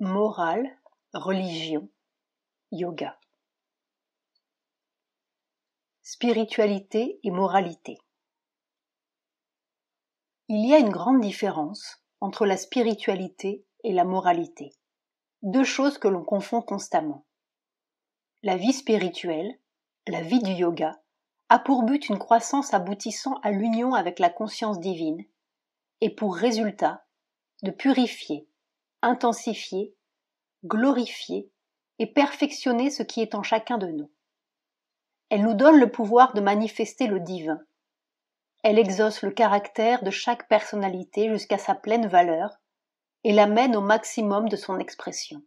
Morale, religion, yoga. Spiritualité et moralité. Il y a une grande différence entre la spiritualité et la moralité, deux choses que l'on confond constamment. La vie spirituelle, la vie du yoga, a pour but une croissance aboutissant à l'union avec la conscience divine et pour résultat de purifier, intensifier, glorifier et perfectionner ce qui est en chacun de nous. Elle nous donne le pouvoir de manifester le divin. Elle exauce le caractère de chaque personnalité jusqu'à sa pleine valeur et l'amène au maximum de son expression.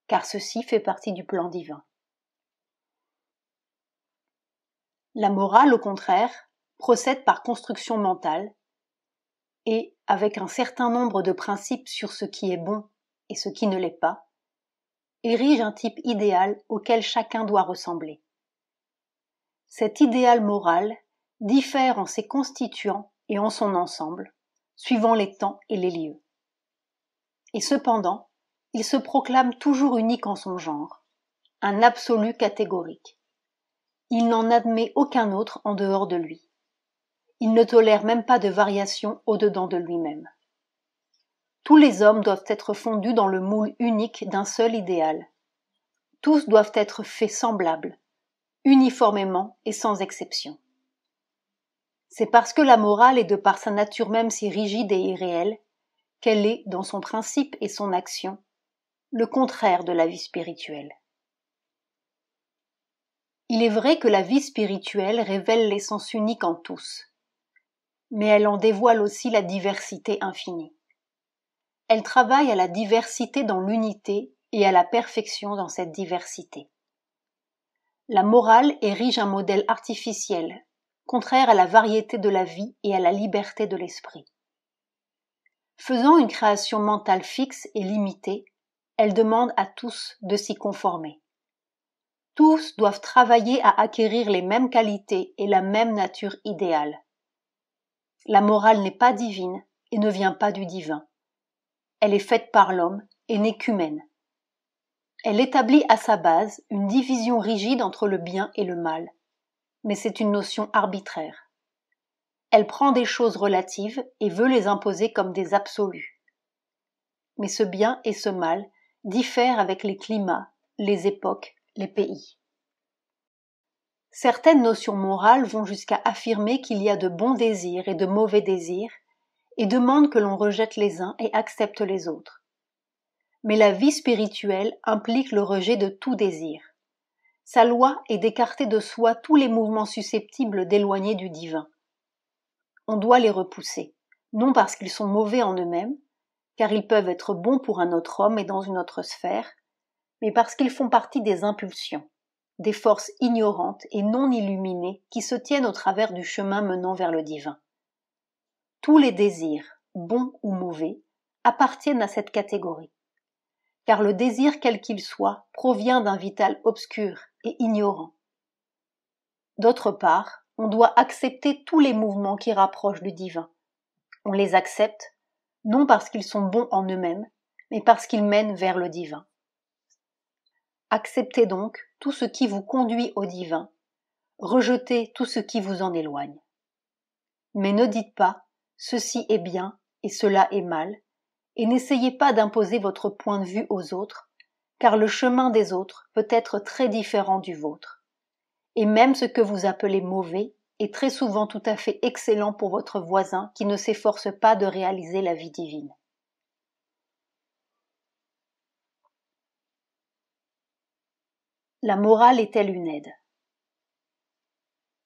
Car ceci fait partie du plan divin. La morale, au contraire, procède par construction mentale et, avec un certain nombre de principes sur ce qui est bon et ce qui ne l'est pas, érige un type idéal auquel chacun doit ressembler. Cet idéal moral diffère en ses constituants et en son ensemble, suivant les temps et les lieux. Et cependant, il se proclame toujours unique en son genre, un absolu catégorique. Il n'en admet aucun autre en dehors de lui. Il ne tolère même pas de variation au-dedans de lui-même. Tous les hommes doivent être fondus dans le moule unique d'un seul idéal. Tous doivent être faits semblables, uniformément et sans exception. C'est parce que la morale est de par sa nature même si rigide et irréelle, qu'elle est, dans son principe et son action, le contraire de la vie spirituelle. Il est vrai que la vie spirituelle révèle l'essence unique en tous, mais elle en dévoile aussi la diversité infinie. Elle travaille à la diversité dans l'unité et à la perfection dans cette diversité. La morale érige un modèle artificiel, contraire à la variété de la vie et à la liberté de l'esprit. Faisant une création mentale fixe et limitée, elle demande à tous de s'y conformer. Tous doivent travailler à acquérir les mêmes qualités et la même nature idéale. La morale n'est pas divine et ne vient pas du divin. Elle est faite par l'homme et n'est qu'humaine. Elle établit à sa base une division rigide entre le bien et le mal, mais c'est une notion arbitraire. Elle prend des choses relatives et veut les imposer comme des absolus. Mais ce bien et ce mal diffèrent avec les climats, les époques, les pays. Certaines notions morales vont jusqu'à affirmer qu'il y a de bons désirs et de mauvais désirs et demandent que l'on rejette les uns et accepte les autres. Mais la vie spirituelle implique le rejet de tout désir. Sa loi est d'écarter de soi tous les mouvements susceptibles d'éloigner du divin. On doit les repousser, non parce qu'ils sont mauvais en eux-mêmes, car ils peuvent être bons pour un autre homme et dans une autre sphère, mais parce qu'ils font partie des impulsions, des forces ignorantes et non illuminées qui se tiennent au travers du chemin menant vers le divin. Tous les désirs, bons ou mauvais, appartiennent à cette catégorie, car le désir quel qu'il soit provient d'un vital obscur et ignorant. D'autre part, on doit accepter tous les mouvements qui rapprochent du divin. On les accepte, non parce qu'ils sont bons en eux-mêmes, mais parce qu'ils mènent vers le divin. Acceptez donc tout ce qui vous conduit au divin, rejetez tout ce qui vous en éloigne. Mais ne dites pas « ceci est bien et cela est mal » et n'essayez pas d'imposer votre point de vue aux autres, car le chemin des autres peut être très différent du vôtre. Et même ce que vous appelez mauvais est très souvent tout à fait excellent pour votre voisin qui ne s'efforce pas de réaliser la vie divine. La morale est-elle une aide?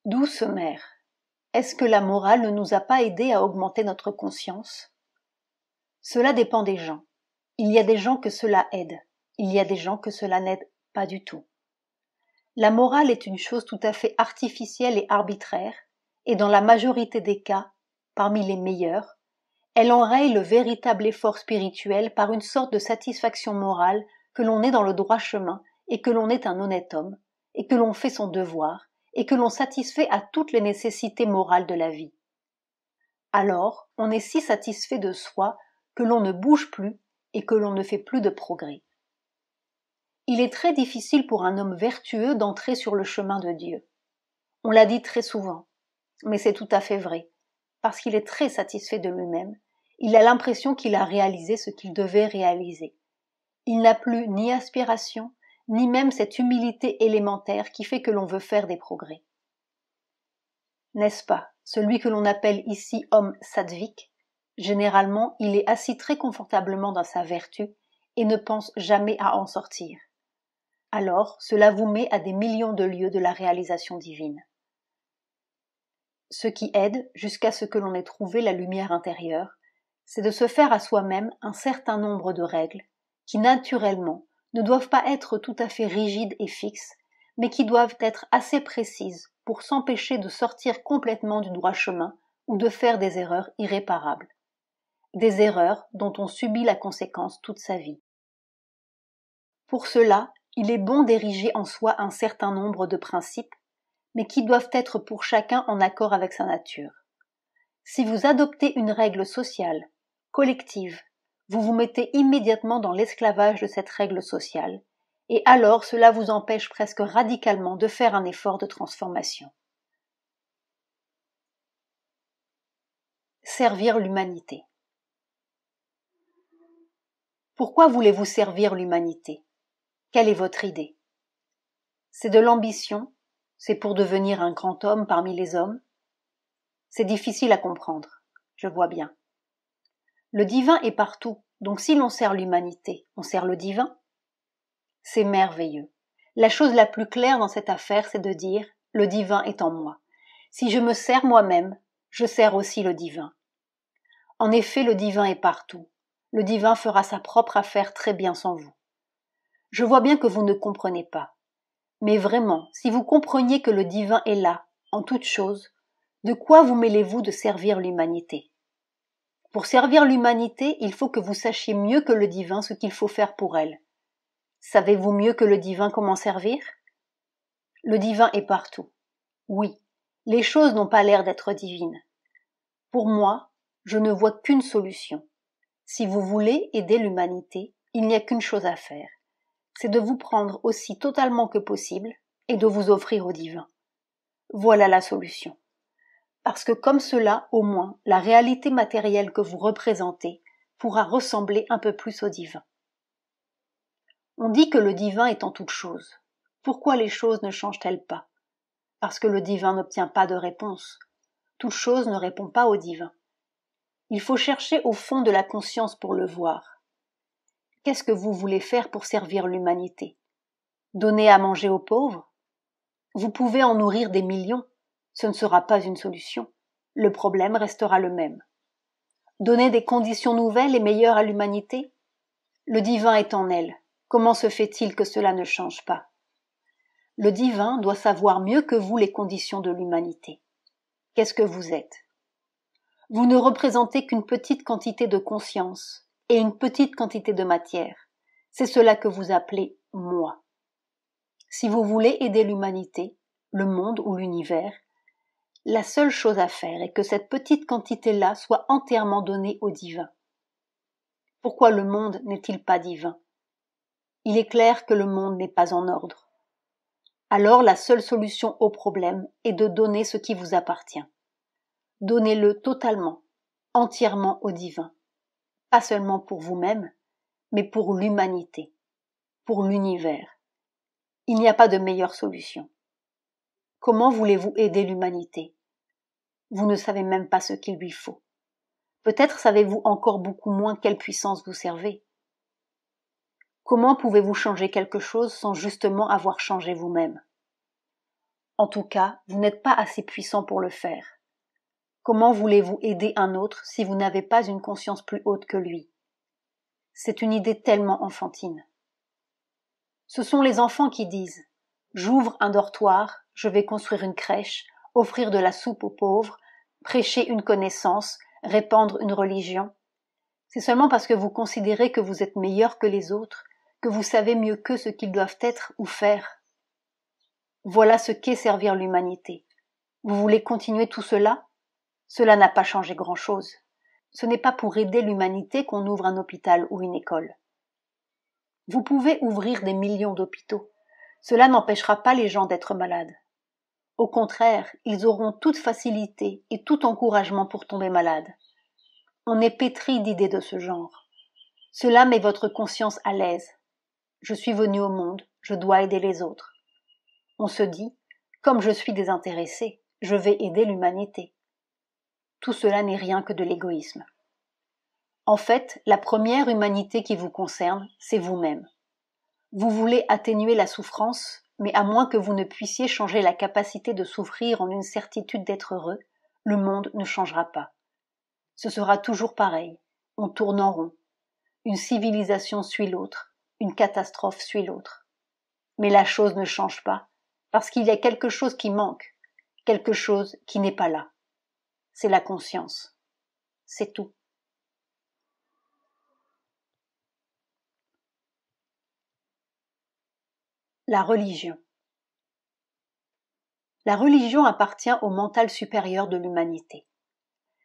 Douce mère, est-ce que la morale ne nous a pas aidés à augmenter notre conscience? Cela dépend des gens. Il y a des gens que cela aide, il y a des gens que cela n'aide pas du tout. La morale est une chose tout à fait artificielle et arbitraire, et dans la majorité des cas, parmi les meilleurs, elle enraye le véritable effort spirituel par une sorte de satisfaction morale que l'on est dans le droit chemin et que l'on est un honnête homme, et que l'on fait son devoir, et que l'on satisfait à toutes les nécessités morales de la vie. Alors, on est si satisfait de soi que l'on ne bouge plus et que l'on ne fait plus de progrès. Il est très difficile pour un homme vertueux d'entrer sur le chemin de Dieu. On l'a dit très souvent, mais c'est tout à fait vrai, parce qu'il est très satisfait de lui-même, il a l'impression qu'il a réalisé ce qu'il devait réaliser. Il n'a plus ni aspiration, ni même cette humilité élémentaire qui fait que l'on veut faire des progrès. N'est-ce pas, celui que l'on appelle ici homme sattvique, généralement il est assis très confortablement dans sa vertu et ne pense jamais à en sortir. Alors cela vous met à des millions de lieues de la réalisation divine. Ce qui aide, jusqu'à ce que l'on ait trouvé la lumière intérieure, c'est de se faire à soi-même un certain nombre de règles qui, naturellement, ne doivent pas être tout à fait rigides et fixes, mais qui doivent être assez précises pour s'empêcher de sortir complètement du droit chemin ou de faire des erreurs irréparables. Des erreurs dont on subit la conséquence toute sa vie. Pour cela, il est bon d'ériger en soi un certain nombre de principes, mais qui doivent être pour chacun en accord avec sa nature. Si vous adoptez une règle sociale, collective, vous vous mettez immédiatement dans l'esclavage de cette règle sociale, et alors cela vous empêche presque radicalement de faire un effort de transformation. Servir l'humanité. Pourquoi voulez-vous servir l'humanité? Quelle est votre idée? C'est de l'ambition? C'est pour devenir un grand homme parmi les hommes? C'est difficile à comprendre, je vois bien. Le divin est partout, donc si l'on sert l'humanité, on sert le divin? C'est merveilleux. La chose la plus claire dans cette affaire, c'est de dire « le divin est en moi ». Si je me sers moi-même, je sers aussi le divin. En effet, le divin est partout. Le divin fera sa propre affaire très bien sans vous. Je vois bien que vous ne comprenez pas. Mais vraiment, si vous compreniez que le divin est là, en toute chose, de quoi vous mêlez-vous de servir l'humanité? Pour servir l'humanité, il faut que vous sachiez mieux que le divin ce qu'il faut faire pour elle. Savez-vous mieux que le divin comment servir? Le divin est partout. Oui, les choses n'ont pas l'air d'être divines. Pour moi, je ne vois qu'une solution. Si vous voulez aider l'humanité, il n'y a qu'une chose à faire. C'est de vous prendre aussi totalement que possible et de vous offrir au divin. Voilà la solution. Parce que comme cela, au moins, la réalité matérielle que vous représentez pourra ressembler un peu plus au divin. On dit que le divin est en toute chose. Pourquoi les choses ne changent-elles pas? Parce que le divin n'obtient pas de réponse. Toute chose ne répond pas au divin. Il faut chercher au fond de la conscience pour le voir. Qu'est-ce que vous voulez faire pour servir l'humanité? Donner à manger aux pauvres? Vous pouvez en nourrir des millions. Ce ne sera pas une solution. Le problème restera le même. Donner des conditions nouvelles et meilleures à l'humanité? Le divin est en elle. Comment se fait-il que cela ne change pas? Le divin doit savoir mieux que vous les conditions de l'humanité. Qu'est-ce que vous êtes? Vous ne représentez qu'une petite quantité de conscience et une petite quantité de matière. C'est cela que vous appelez moi. Si vous voulez aider l'humanité, le monde ou l'univers, la seule chose à faire est que cette petite quantité-là soit entièrement donnée au divin. Pourquoi le monde n'est-il pas divin? Il est clair que le monde n'est pas en ordre. Alors la seule solution au problème est de donner ce qui vous appartient. Donnez-le totalement, entièrement au divin. Pas seulement pour vous-même, mais pour l'humanité, pour l'univers. Il n'y a pas de meilleure solution. Comment voulez-vous aider l'humanité? Vous ne savez même pas ce qu'il lui faut. Peut-être savez-vous encore beaucoup moins quelle puissance vous servez. Comment pouvez-vous changer quelque chose sans justement avoir changé vous-même? En tout cas, vous n'êtes pas assez puissant pour le faire. Comment voulez-vous aider un autre si vous n'avez pas une conscience plus haute que lui? C'est une idée tellement enfantine. Ce sont les enfants qui disent « J'ouvre un dortoir, je vais construire une crèche, offrir de la soupe aux pauvres, prêcher une connaissance, répandre une religion. » C'est seulement parce que vous considérez que vous êtes meilleur que les autres, que vous savez mieux qu'eux ce qu'ils doivent être ou faire. Voilà ce qu'est servir l'humanité. Vous voulez continuer tout cela? Cela n'a pas changé grand-chose. ce n'est pas pour aider l'humanité qu'on ouvre un hôpital ou une école. Vous pouvez ouvrir des millions d'hôpitaux. Cela n'empêchera pas les gens d'être malades. Au contraire, ils auront toute facilité et tout encouragement pour tomber malades. On est pétri d'idées de ce genre. Cela met votre conscience à l'aise. Je suis venu au monde, je dois aider les autres. On se dit, comme je suis désintéressé, je vais aider l'humanité. Tout cela n'est rien que de l'égoïsme. En fait, la première humanité qui vous concerne, c'est vous-même. Vous voulez atténuer la souffrance, mais à moins que vous ne puissiez changer la capacité de souffrir en une certitude d'être heureux, le monde ne changera pas. Ce sera toujours pareil, on tourne en rond. Une civilisation suit l'autre, une catastrophe suit l'autre. Mais la chose ne change pas, parce qu'il y a quelque chose qui manque, quelque chose qui n'est pas là. C'est la conscience. C'est tout. La religion. La religion appartient au mental supérieur de l'humanité.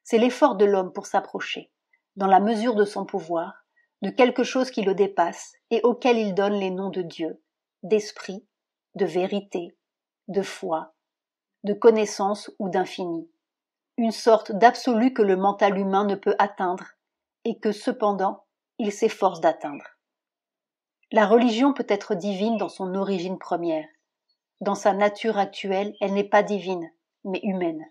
C'est l'effort de l'homme pour s'approcher, dans la mesure de son pouvoir, de quelque chose qui le dépasse et auquel il donne les noms de Dieu, d'esprit, de vérité, de foi, de connaissance ou d'infini, une sorte d'absolu que le mental humain ne peut atteindre et que cependant il s'efforce d'atteindre. La religion peut être divine dans son origine première. Dans sa nature actuelle, elle n'est pas divine, mais humaine.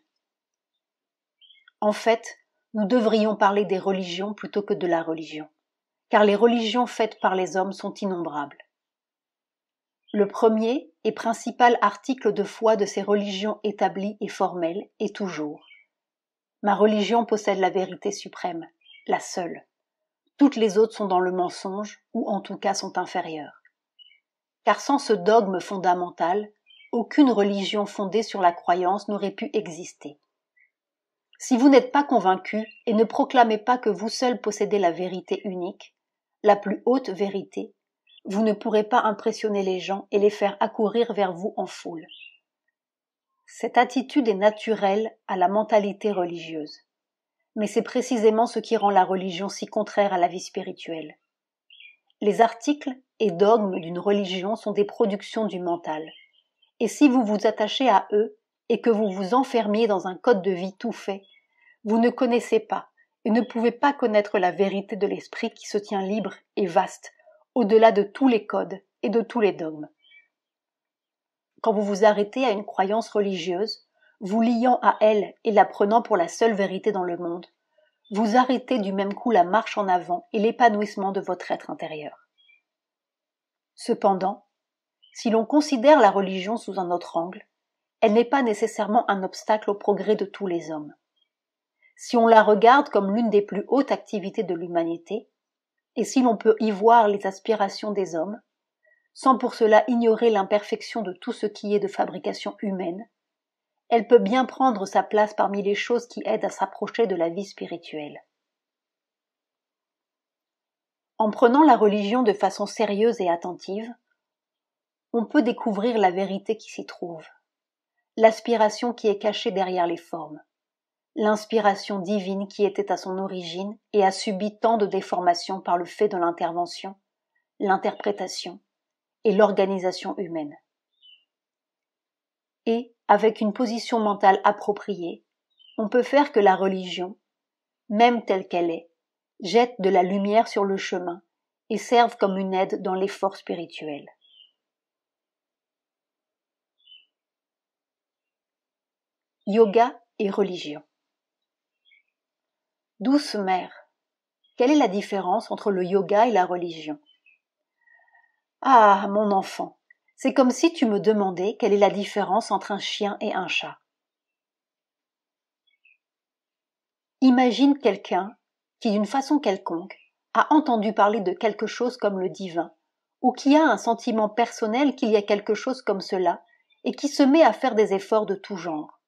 En fait, nous devrions parler des religions plutôt que de la religion, car les religions faites par les hommes sont innombrables. Le premier et principal article de foi de ces religions établies et formelles est toujours « Ma religion possède la vérité suprême, la seule. Toutes les autres sont dans le mensonge, ou en tout cas sont inférieures. » Car sans ce dogme fondamental, aucune religion fondée sur la croyance n'aurait pu exister. Si vous n'êtes pas convaincu et ne proclamez pas que vous seul possédez la vérité unique, la plus haute vérité, vous ne pourrez pas impressionner les gens et les faire accourir vers vous en foule. Cette attitude est naturelle à la mentalité religieuse. Mais c'est précisément ce qui rend la religion si contraire à la vie spirituelle. Les articles et dogmes d'une religion sont des productions du mental. Et si vous vous attachez à eux et que vous vous enfermiez dans un code de vie tout fait, vous ne connaissez pas et ne pouvez pas connaître la vérité de l'esprit qui se tient libre et vaste, au-delà de tous les codes et de tous les dogmes. Quand vous vous arrêtez à une croyance religieuse, vous liant à elle et la prenant pour la seule vérité dans le monde, vous arrêtez du même coup la marche en avant et l'épanouissement de votre être intérieur. Cependant, si l'on considère la religion sous un autre angle, elle n'est pas nécessairement un obstacle au progrès de tous les hommes. Si on la regarde comme l'une des plus hautes activités de l'humanité, et si l'on peut y voir les aspirations des hommes, sans pour cela ignorer l'imperfection de tout ce qui est de fabrication humaine, elle peut bien prendre sa place parmi les choses qui aident à s'approcher de la vie spirituelle. En prenant la religion de façon sérieuse et attentive, on peut découvrir la vérité qui s'y trouve, l'aspiration qui est cachée derrière les formes, l'inspiration divine qui était à son origine et a subi tant de déformations par le fait de l'intervention, l'interprétation et l'organisation humaine. Et, avec une position mentale appropriée, on peut faire que la religion, même telle qu'elle est, jette de la lumière sur le chemin et serve comme une aide dans l'effort spirituel. Yoga et religion. Douce mère, quelle est la différence entre le yoga et la religion? Ah, mon enfant, c'est comme si tu me demandais quelle est la différence entre un chien et un chat. Imagine quelqu'un qui, d'une façon quelconque, a entendu parler de quelque chose comme le divin, ou qui a un sentiment personnel qu'il y a quelque chose comme cela, et qui se met à faire des efforts de tout genre,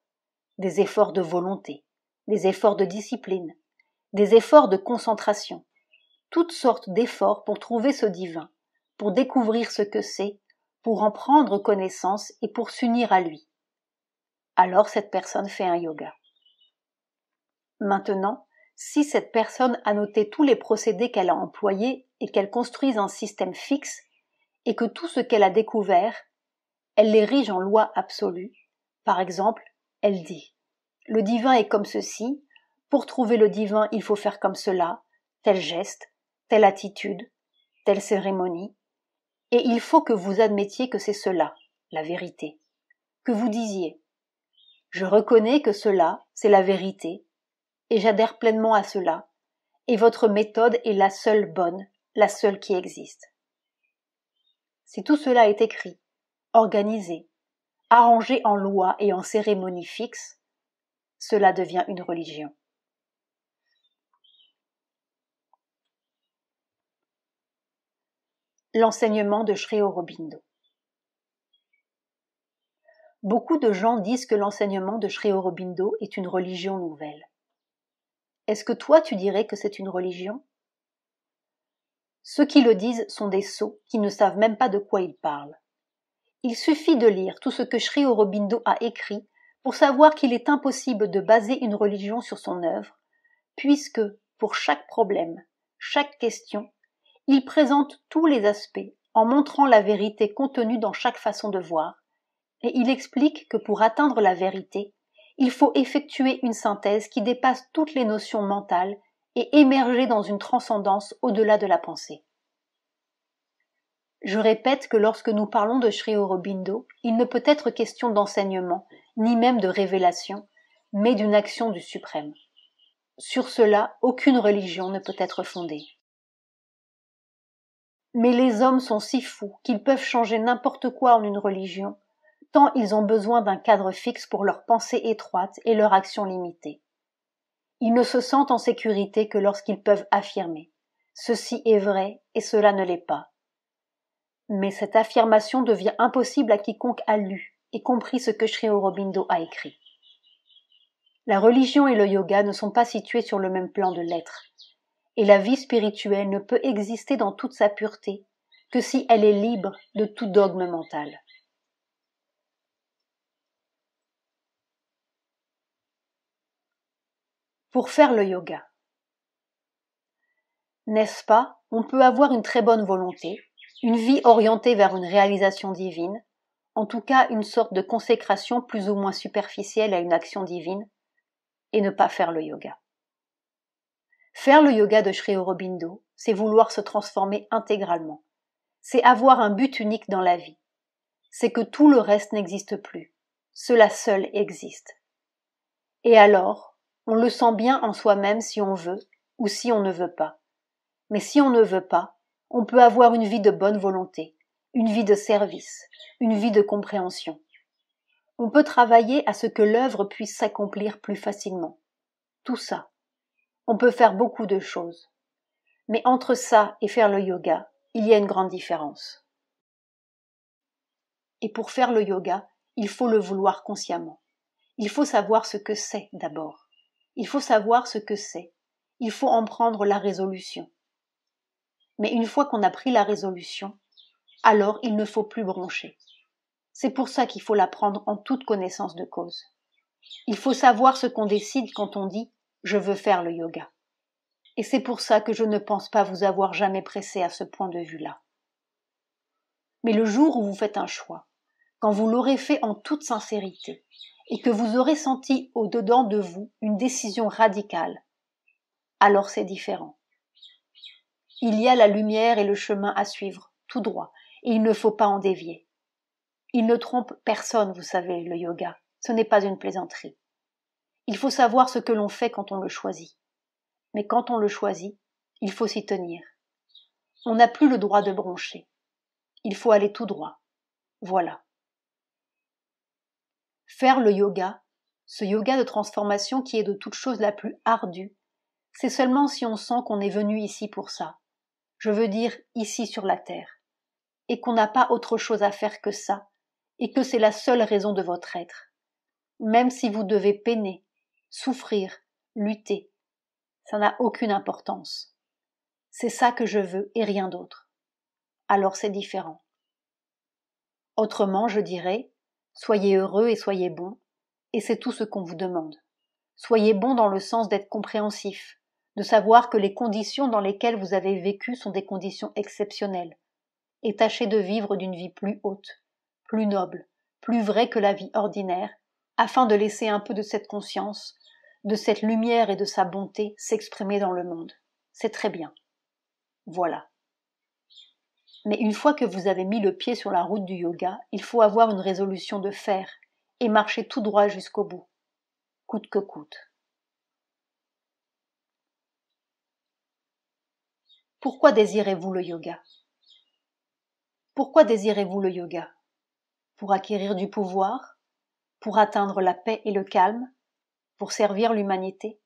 des efforts de volonté, des efforts de discipline, des efforts de concentration, toutes sortes d'efforts pour trouver ce divin, pour découvrir ce que c'est, pour en prendre connaissance et pour s'unir à lui. Alors cette personne fait un yoga. Maintenant, si cette personne a noté tous les procédés qu'elle a employés et qu'elle construise un système fixe, et que tout ce qu'elle a découvert, elle l'érige en loi absolue. Par exemple, elle dit « Le divin est comme ceci, pour trouver le divin il faut faire comme cela, tel geste, telle attitude, telle cérémonie, et il faut que vous admettiez que c'est cela, la vérité. Que vous disiez « Je reconnais que cela, c'est la vérité, et j'adhère pleinement à cela, et votre méthode est la seule bonne, la seule qui existe. » Si tout cela est écrit, organisé, arrangé en loi et en cérémonie fixe, cela devient une religion. L'enseignement de Sri Aurobindo. Beaucoup de gens disent que l'enseignement de Sri Aurobindo est une religion nouvelle. Est-ce que toi tu dirais que c'est une religion ? Ceux qui le disent sont des sots qui ne savent même pas de quoi ils parlent. Il suffit de lire tout ce que Sri Aurobindo a écrit pour savoir qu'il est impossible de baser une religion sur son œuvre, puisque, pour chaque problème, chaque question, il présente tous les aspects en montrant la vérité contenue dans chaque façon de voir, et il explique que pour atteindre la vérité, il faut effectuer une synthèse qui dépasse toutes les notions mentales et émerger dans une transcendance au-delà de la pensée. Je répète que lorsque nous parlons de Sri Aurobindo, il ne peut être question d'enseignement, ni même de révélation, mais d'une action du suprême. Sur cela, aucune religion ne peut être fondée. Mais les hommes sont si fous qu'ils peuvent changer n'importe quoi en une religion, tant ils ont besoin d'un cadre fixe pour leur pensée étroite et leur action limitée. Ils ne se sentent en sécurité que lorsqu'ils peuvent affirmer « ceci est vrai et cela ne l'est pas ». Mais cette affirmation devient impossible à quiconque a lu et compris ce que Sri Aurobindo a écrit. La religion et le yoga ne sont pas situés sur le même plan de l'être, et la vie spirituelle ne peut exister dans toute sa pureté que si elle est libre de tout dogme mental. Pour faire le yoga. N'est-ce pas, on peut avoir une très bonne volonté, une vie orientée vers une réalisation divine, en tout cas une sorte de consécration plus ou moins superficielle à une action divine, et ne pas faire le yoga. Faire le yoga de Sri Aurobindo, c'est vouloir se transformer intégralement. C'est avoir un but unique dans la vie. C'est que tout le reste n'existe plus. Cela seul existe. Et alors, on le sent bien en soi-même si on veut ou si on ne veut pas. Mais si on ne veut pas, on peut avoir une vie de bonne volonté, une vie de service, une vie de compréhension. On peut travailler à ce que l'œuvre puisse s'accomplir plus facilement. Tout ça. On peut faire beaucoup de choses. Mais entre ça et faire le yoga, il y a une grande différence. Et pour faire le yoga, il faut le vouloir consciemment. Il faut savoir ce que c'est d'abord. Il faut savoir ce que c'est. Il faut en prendre la résolution. Mais une fois qu'on a pris la résolution, alors il ne faut plus broncher. C'est pour ça qu'il faut la prendre en toute connaissance de cause. Il faut savoir ce qu'on décide quand on dit « je veux faire le yoga ». Et c'est pour ça que je ne pense pas vous avoir jamais pressé à ce point de vue-là. Mais le jour où vous faites un choix, quand vous l'aurez fait en toute sincérité, et que vous aurez senti au-dedans de vous une décision radicale, alors c'est différent. Il y a la lumière et le chemin à suivre, tout droit, et il ne faut pas en dévier. Il ne trompe personne, vous savez, le yoga. Ce n'est pas une plaisanterie. Il faut savoir ce que l'on fait quand on le choisit. Mais quand on le choisit, il faut s'y tenir. On n'a plus le droit de broncher. Il faut aller tout droit. Voilà. Faire le yoga, ce yoga de transformation qui est de toute chose la plus ardue, c'est seulement si on sent qu'on est venu ici pour ça. Je veux dire ici sur la terre. Et qu'on n'a pas autre chose à faire que ça, et que c'est la seule raison de votre être. Même si vous devez peiner, souffrir, lutter, ça n'a aucune importance. C'est ça que je veux et rien d'autre. Alors c'est différent. Autrement, je dirais, soyez heureux et soyez bons, et c'est tout ce qu'on vous demande. Soyez bons dans le sens d'être compréhensifs, de savoir que les conditions dans lesquelles vous avez vécu sont des conditions exceptionnelles, et tâchez de vivre d'une vie plus haute, plus noble, plus vraie que la vie ordinaire, afin de laisser un peu de cette conscience, de cette lumière et de sa bonté s'exprimer dans le monde. C'est très bien. Voilà. Mais une fois que vous avez mis le pied sur la route du yoga, il faut avoir une résolution de faire et marcher tout droit jusqu'au bout, coûte que coûte. Pourquoi désirez-vous le yoga? Pourquoi désirez-vous le yoga? Pour acquérir du pouvoir? Pour atteindre la paix et le calme? Pour servir l'humanité?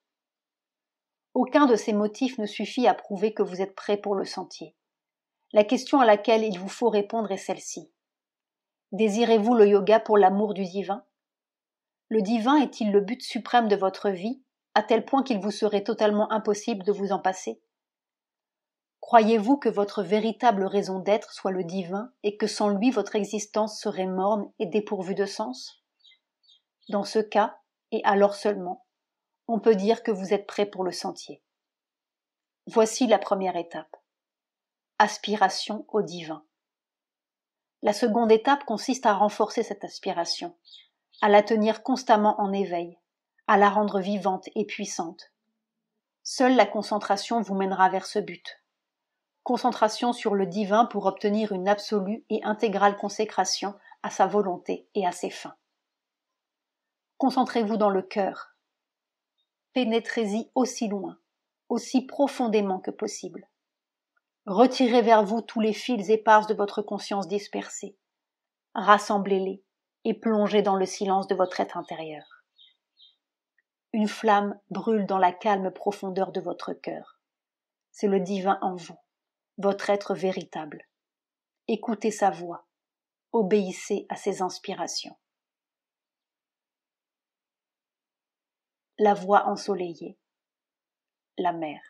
Aucun de ces motifs ne suffit à prouver que vous êtes prêt pour le sentier. La question à laquelle il vous faut répondre est celle-ci. Désirez-vous le yoga pour l'amour du divin? Le divin est-il le but suprême de votre vie, à tel point qu'il vous serait totalement impossible de vous en passer? Croyez-vous que votre véritable raison d'être soit le divin et que sans lui votre existence serait morne et dépourvue de sens? Dans ce cas, et alors seulement, on peut dire que vous êtes prêt pour le sentier. Voici la première étape. Aspiration au divin. La seconde étape consiste à renforcer cette aspiration, à la tenir constamment en éveil, à la rendre vivante et puissante. Seule la concentration vous mènera vers ce but. Concentration sur le divin pour obtenir une absolue et intégrale consécration à sa volonté et à ses fins. Concentrez-vous dans le cœur. Pénétrez-y aussi loin, aussi profondément que possible. Retirez vers vous tous les fils épars de votre conscience dispersée. Rassemblez-les et plongez dans le silence de votre être intérieur. Une flamme brûle dans la calme profondeur de votre cœur. C'est le divin en vous, votre être véritable. Écoutez sa voix, obéissez à ses inspirations. La voix ensoleillée, la mer.